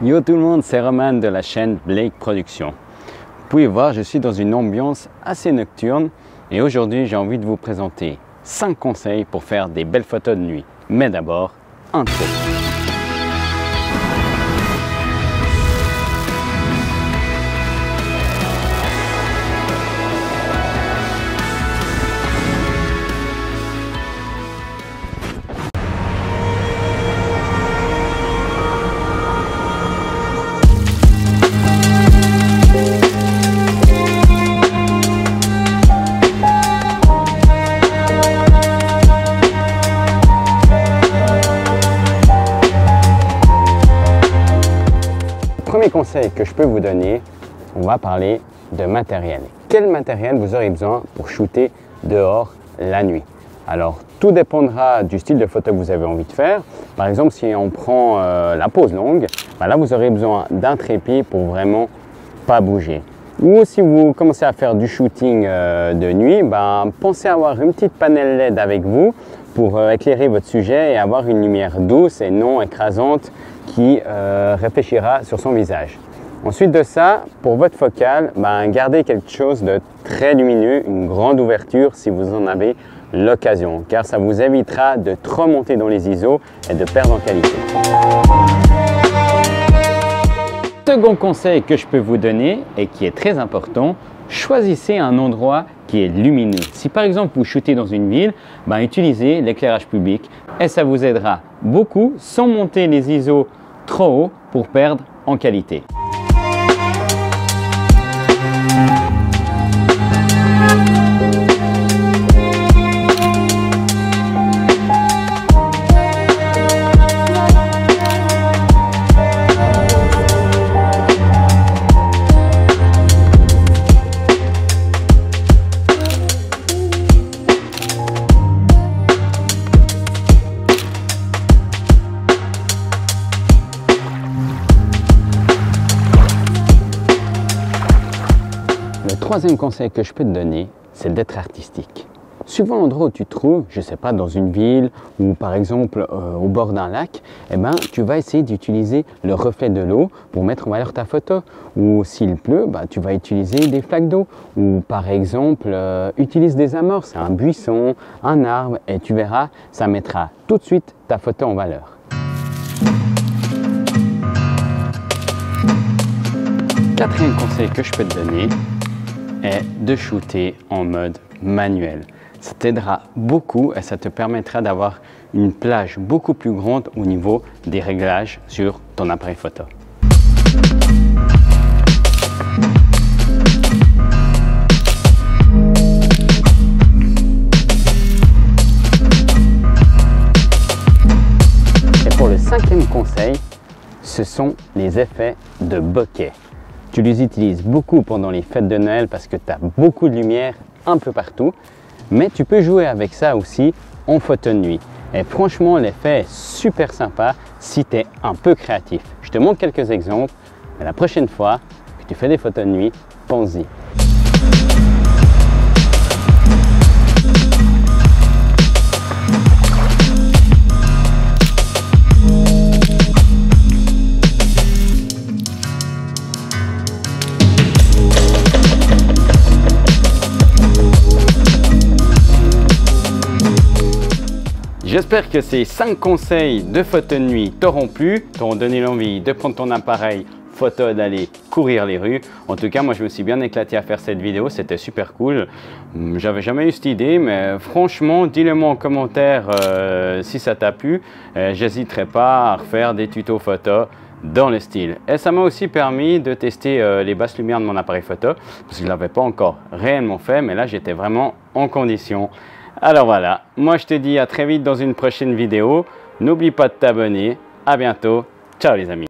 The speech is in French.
Yo tout le monde, c'est Roman de la chaîne Blake Productions. Vous pouvez voir, je suis dans une ambiance assez nocturne et aujourd'hui j'ai envie de vous présenter 5 conseils pour faire des belles photos de nuit. Mais d'abord, intro. Premier conseil que je peux vous donner, on va parler de matériel. Quel matériel vous aurez besoin pour shooter dehors la nuit? Alors, tout dépendra du style de photo que vous avez envie de faire. Par exemple, si on prend la pose longue, là vous aurez besoin d'un trépied pour vraiment pas bouger. Ou si vous commencez à faire du shooting de nuit, pensez à avoir une petite panel LED avec vous pour éclairer votre sujet et avoir une lumière douce et non écrasante qui réfléchira sur son visage. Ensuite de ça, pour votre focale, gardez quelque chose de très lumineux, une grande ouverture si vous en avez l'occasion, car ça vous évitera de trop monter dans les ISO et de perdre en qualité. Second conseil que je peux vous donner et qui est très important, choisissez un endroit qui est lumineux. Si par exemple vous shootez dans une ville, utilisez l'éclairage public et ça vous aidera beaucoup sans monter les ISO trop haut pour perdre en qualité. Le troisième conseil que je peux te donner, c'est d'être artistique. Suivant l'endroit où tu te trouves, je ne sais pas, dans une ville ou par exemple au bord d'un lac, tu vas essayer d'utiliser le reflet de l'eau pour mettre en valeur ta photo. Ou s'il pleut, tu vas utiliser des flaques d'eau. Ou par exemple, utilise des amorces, un buisson, un arbre et tu verras, ça mettra tout de suite ta photo en valeur. Quatrième conseil que je peux te donner est de shooter en mode manuel. Ça t'aidera beaucoup et ça te permettra d'avoir une plage beaucoup plus grande au niveau des réglages sur ton appareil photo. Et pour le cinquième conseil, ce sont les effets de bokeh. Tu les utilises beaucoup pendant les fêtes de Noël parce que tu as beaucoup de lumière un peu partout. Mais tu peux jouer avec ça aussi en photo de nuit. Et franchement, l'effet est super sympa si tu es un peu créatif. Je te montre quelques exemples. Mais la prochaine fois que tu fais des photos de nuit, pense-y. J'espère que ces 5 conseils de photo de nuit t'auront plu, t'auront donné l'envie de prendre ton appareil photo, d'aller courir les rues. En tout cas, moi je me suis bien éclaté à faire cette vidéo, c'était super cool. J'avais jamais eu cette idée, mais franchement, dis-le moi en commentaire si ça t'a plu. J'hésiterai pas à refaire des tutos photo dans le style. Et ça m'a aussi permis de tester les basses lumières de mon appareil photo, parce que je ne l'avais pas encore réellement fait, mais là j'étais vraiment en condition. Alors voilà, moi je te dis à très vite dans une prochaine vidéo. N'oublie pas de t'abonner. À bientôt. Ciao les amis.